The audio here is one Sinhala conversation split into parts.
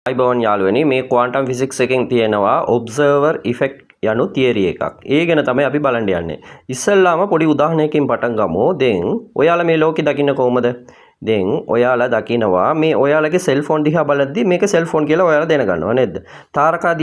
අයිබෝන් යාළුවනි මේ ක්වාන්ටම් ෆිසික්ස් එකෙන් තියෙනවා ඔබ්සර්වර් ඉෆෙක්ට් යනු තියරි එකක්. ඒ ගැන තමයි අපි බලන්න යන්නේ. ඉස්සෙල්ලාම පොඩි උදාහරණයකින් පටන් ගමු. දැන් ඔයාලා මේ ලෝකෙ දකින්න කොහමද? දැන් ඔයාලා දකිනවා මේ ඔයාලගේ සෙල්ෆෝන් දිහා බලද්දි මේක සෙල්ෆෝන් කියලා ඔයාලා දැනගන්නවා නේද? තාරකා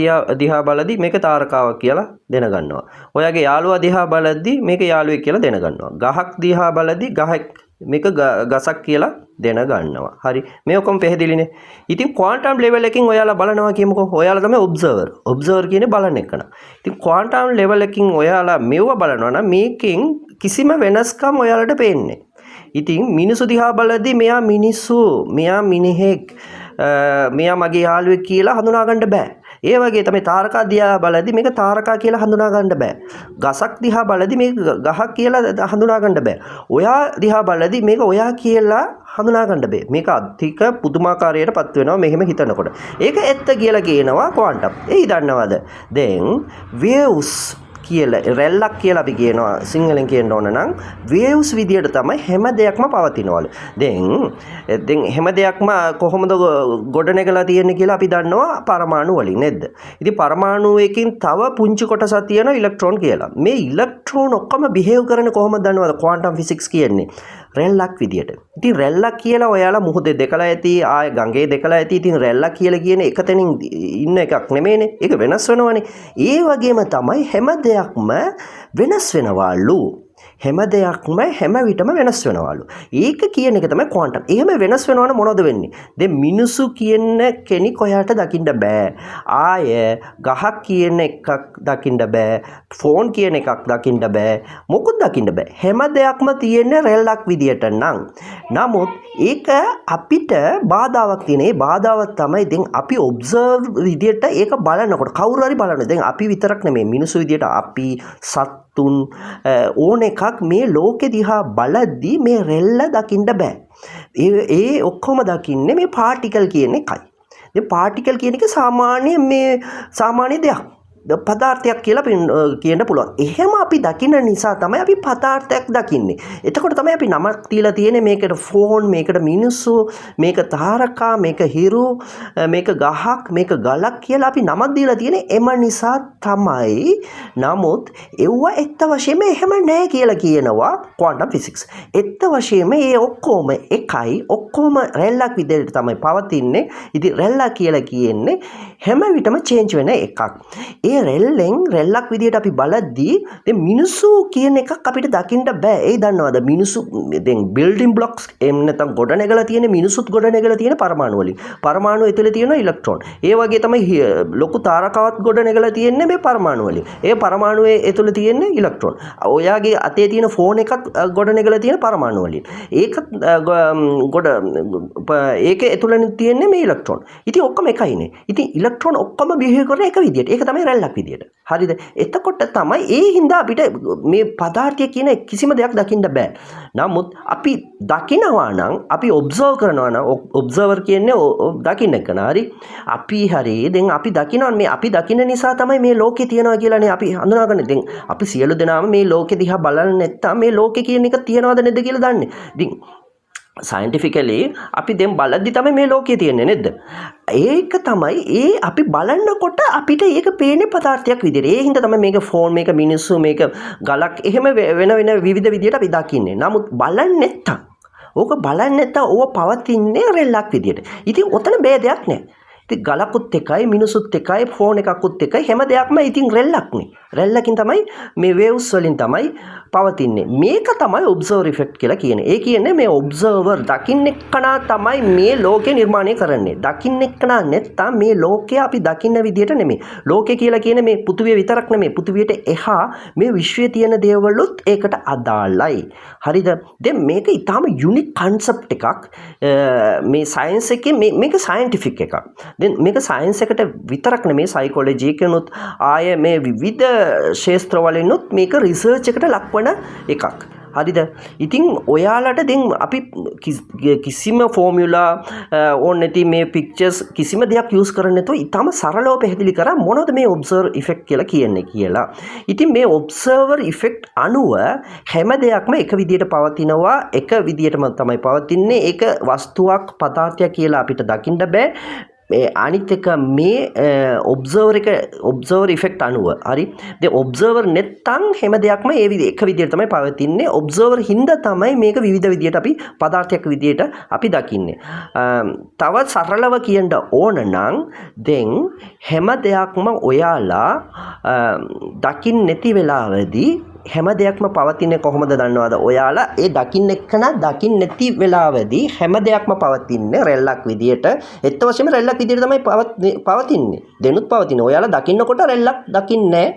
දිහා බලද්දි මේක තාරකාවක් කියලා දැනගන්නවා. ඔයාගේ යාළුවා දිහා බලද්දි මේක යාළුවෙක් කියලා දැනගන්නවා. ගහක් දිහා බලද්දි ගහක් මේක ගසක් කියලා දැනගන්නවා. හරි. මේ ඔක්කොම පැහැදිලිනේ. ඉතින් ක්වාන්ටම් ලෙවල් එකකින් ඔයාලා බලනවා කියමුකෝ. ඔයාලා තමයි ඔබ්සර්වර්. ඔබ්සර්වර් කියන්නේ බලන එකන. ඉතින් ක්වාන්ටම් ලෙවල් එකකින් ඔයාලා මෙව බලනවා නම් මේකෙන් කිසිම වෙනස්කම් ඔයාලට පේන්නේ. ඉතින් මිනිසු දිහා බලද්දී මෙයා මිනිස්සු, මෙයා මිනිහෙක්, මෙයා මගේ යාළුවෙක් කියලා හඳුනා ගන්න බෑ. ඒ වගේ තමයි තාරකා දිහා බලද්දී මේක තාරකා කියලා හඳුනා ගන්න බෑ. ගසක් දිහා බලද්දී මේක ගහක් කියලා හඳුනා ගන්න බෑ. ඔයා දිහා බලද්දී මේක ඔයා කියලා හඳුනා ගන්න බෑ. මේක අධික පුදුමාකාරයටපත් වෙනවා මෙහෙම හිතනකොට. ඒක ඇත්ත කියලා කියනවා ක්වාන්ටම්. එයි දන්නවද? දැන් waves කියලා රැල්ලක් කියලා අපි කියනවා සිංහලෙන් කියන්න ඕන නම් waves විදියට තමයි හැම දෙයක්ම පවතිනවලු. දැන් හැම දෙයක්ම කොහොමද ගොඩනැගලා තියෙන්නේ කියලා අපි දන්නවා පරමාණු වලින් නේද? ඉතින් පරමාණුවකින් තව පුංචි කොටසක් තියෙනවා ඉලෙක්ට්‍රෝන කියලා. මේ ඉලෙක්ට්‍රෝන ඔක්කොම බිහේව් කරන්නේ කොහොමද දන්නවද? ක්වාන්ටම් ෆිසික්ස් කියන්නේ රැල්ලක් විදියට. ඉතින් රැල්ලක් කියලා ඔයාලා මුහුදේ දැකලා ඇති, ආය ගඟේ දැකලා ඇති. ඉතින් රැල්ලක් කියලා කියන්නේ එක තැනින් ඉන්න එකක් නෙමෙයිනේ. ඒක වෙනස් වෙනවනේ. ඒ වගේම තමයි හැම දෙයක්ම වෙනස් වෙනවලු. හැම දෙයක්ම හැම විටම වෙනස් වෙනවලු. ඒක කියන එක තමයි ක්වාන්ටම්. එහෙම වෙනස් වෙනවනම් මොනවද වෙන්නේ? දැන් මිනිසු කියන කෙනෙක් ඔයාට දකින්න බෑ. ආය ගහක් කියන එකක් දකින්න බෑ. ෆෝන් කියන එකක් දකින්න බෑ. මොකුත් දකින්න බෑ. හැම දෙයක්ම තියෙන්නේ රැල්ලක් විදියට නම්. නමුත් ඒක අපිට බාධාවක් තියෙන. ඒ බාධාව තමයි දැන් අපි ඔබ්සර්ව් විදියට ඒක බලනකොට කවුරු හරි බලනවා. දැන් අපි විතරක් නෙමෙයි මිනිසු විදියට අපි සත්තුන් ඕන එකක් මේ ලෝකෙ දිහා බලද්දී මේ රැල්ල දකින්න බෑ. ඒ ඔක්කොම දකින්නේ මේ පාටිකල් කියන එකයි. මේ පාටිකල් කියන එක සාමාන්‍ය දෙයක්. පදාර්ථයක් කියලා කියන්න පුළුවන්. එහෙම අපි දකින්න නිසා තමයි අපි පදාර්ථයක් දකින්නේ. එතකොට තමයි අපි නමක් තියලා තියෙන්නේ මේකට ෆෝන්, මේකට මිනිස්සු, මේක තාරකා, මේක හිරු, මේක ගහක්, මේක ගලක් කියලා අපි නමක් දීලා තියෙන්නේ. එම නිසා තමයි. නමුත් ඒව ඇත්ත වශයෙන්ම එහෙම නැහැ කියලා කියනවා ක්වාන්ටම් ෆිසික්ස්. ඇත්ත වශයෙන්ම ඒ ඔක්කොම එකයි, ඔක්කොම රැල්ලක් විදිහට තමයි පවතින්නේ. ඉතින් රැල්ල කියලා කියන්නේ හැම විටම චේන්ජ් වෙන එකක්. ඒ රැල්ලක් විදියට අපි බලද්දී දැන් මිනිස්සු කියන එකක් අපිට දකින්න බෑ. ඒ දන්නවද? මිනිස්සු දැන් බිල්ඩින් බ්ලොක්ස් එම් නැත්නම් ගොඩනැගලා තියෙන මිනිස්සුත් ගොඩනැගලා තියෙන පරමාණු වලින්. පරමාණු ඇතුලේ තියෙන ඉලෙක්ට්‍රෝන. ඒ වගේ තමයි ලොකු තාරකාවක් ගොඩනැගලා තියෙන්නේ මේ පරමාණු වලින්. ඒ පරමාණුවේ ඇතුලේ තියෙන ඉලෙක්ට්‍රෝන. ඔයාගේ අතේ තියෙන ෆෝන් එකත් ගොඩනැගලා තියෙන පරමාණු වලින්. ඒක ඇතුලේ තියෙන්නේ මේ ඉලෙක්ට්‍රෝන. ඉතින් ඔක්කොම එකයිනේ. ඉතින් ඉලෙක්ට්‍රෝන ඔක්කොම බිහේව් කරන එක විදියට. ඒක තමයි රැල්ලක් විදියට. හරිද? එතකොට තමයි ඒ හින්දා අපිට මේ පදාර්ථය කියන කිසිම දෙයක් දකින්න බෑ. නමුත් අපි දකිනවා නම්, අපි ඔබ්සර්ව් කරනවා නම්, ඔබ්සර්වර් කියන්නේ දකින්න එක නාරි. අපි හරි දැන් අපි දකිනවා මේ අපි දකින්න නිසා තමයි මේ ලෝකේ තියනවා කියලානේ අපි හඳුනාගන්නේ. දැන් අපි සියලු දෙනාම මේ ලෝකෙ දිහා බලන්නේ නැත්තම් මේ ලෝකේ කියන එක තියනවද නැද්ද කියලා දන්නේ. ඉතින් සයින්ටිෆිකලි අපි දැන් බලද්දි තමයි මේ ලෝකයේ තියෙන්නේ නේද? ඒක තමයි ඒ අපි බලනකොට අපිට ඒක පේන්නේ පදාර්ථයක් විදිහට. ඒ හින්දා තමයි මේක ෆෝන්, මේක මිනිස්සු, මේක ගලක් එහෙම වෙන විවිධ විදිහට අපි දකින්නේ. නමුත් බලන්නේ නැත්තම්, ඕක බලන්නේ නැත්තම් ඕව පවතින්නේ රැල්ලක් විදිහට. ඉතින් ඔතන ભેදයක් නැහැ. ඉතින් ගලකුත් එකයි, මිනිසුත් එකයි, ෆෝන් එකකුත් එකයි, හැම දෙයක්ම ඉතින් රැල්ලක්නේ. රැල්ලකින් තමයි මේ වේව්ස් වලින් තමයි පවතින්නේ. මේක තමයි ඔබ්සර්වර් ඉෆෙක්ට් කියලා කියන්නේ. ඒ කියන්නේ මේ ඔබ්සර්වර් දකින්න එක්කනා තමයි මේ ලෝකේ නිර්මාණය කරන්නේ. දකින්න එක්කනා නැත්තම් මේ ලෝකය අපි දකින්න විදියට නෙමෙයි. ලෝකේ කියලා කියන්නේ මේ පෘථිවිය විතරක් නෙමෙයි. පෘථිවියට එහා මේ විශ්වයේ තියෙන දේවලුත් ඒකට අදාළයි. හරිද? දැන් මේක ඊටාම යුනික් කන්සෙප්ට් එකක්. මේ සයන්ස් එකේ මේක සයන්ටිෆික් එකක්. දැන් මේක සයන්ස් එකට විතරක් නෙමෙයි, සයිකොලොජි එකනොත් ආය මේ විවිධ ශාස්ත්‍රවලිනුත් මේක රිසර්ච් එකට ලක්වන එකක්. හරිද? ඉතින් ඔයාලට දැන් අපි කිසිම ෆෝමියුලා ඕන නැති මේ පික්චර්ස් කිසිම දෙයක් යූස් කරන්නේ නැතුව ඊටම සරලව පැහැදිලි කරා මොනවද මේ ඔබ්සර්වර් ඉෆෙක්ට් කියලා කියන්නේ කියලා. ඉතින් මේ ඔබ්සර්වර් ඉෆෙක්ට් අනුව හැම දෙයක්ම එක විදියට පවතිනවා, එක විදියටම තමයි පවතින්නේ. ඒක වස්තුවක් පදාර්ථයක් කියලා අපිට දකින්න බෑ. අනිත් එක මේ ඔබ්සර්වර් ඉෆෙක්ට් අනුව හරි දැන් ඔබ්සර්වර් නැත්තම් හැම දෙයක්ම ඒ එක විදිහට තමයි පවතින්නේ ඔබ්සර්වර් හින්දා තමයි මේක විවිධ විදිහට අපි පදාර්ථයක් විදිහට අපි දකින්නේ තව සරලව කියන්න ඕන නම් දැන් හැම දෙයක්ම ඔයාලා දකින්න නැති වෙලාවදී හැම දෙයක්ම පවතින්නේ කොහොමද දන්නවද ඔයාලා ඒ දකින්න එක්කන දකින්න නැති වෙලාවදී හැම දෙයක්ම පවතින්නේ රැල්ලක් විදියට ඒත් වශයෙන්ම රැල්ලක් විදියට තමයි පවතින්නේ දෙනුත් පවතින්නේ ඔයාලා දකින්නකොට රැල්ලක් දකින්නේ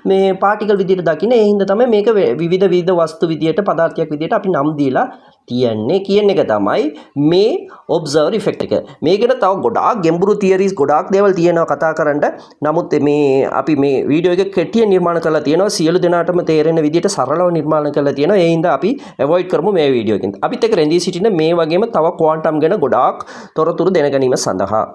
මේ පාටිකල් විදියට දකින්නේ ඒ හින්දා තමයි මේක විවිධ වස්තු විදියට පදාර්ථයක් විදියට අපි නම් දීලා තියන්නේ කියන එක තමයි මේ ඔබ්සර්වර් ඉෆෙක්ට් එක. මේකට තව ගොඩාක් ගැඹුරු තියරිස් ගොඩාක් දේවල් තියෙනවා කතා කරන්න. නමුත් මේ අපි මේ වීඩියෝ එක කෙටියෙන් නිර්මාණ කරලා තියෙනවා. සියලු දෙනාටම තේරෙන විදිහට සරලව නිර්මාණය කරලා තියෙනවා. ඒ හින්දා අපි අවොයිඩ් කරමු මේ වීඩියෝ එකෙන්. අපිත් එක්ක රැඳී සිටින මේ වගේම තව ක්වාන්ටම් ගැන ගොඩාක් තොරතුරු දැනගැනීම සඳහා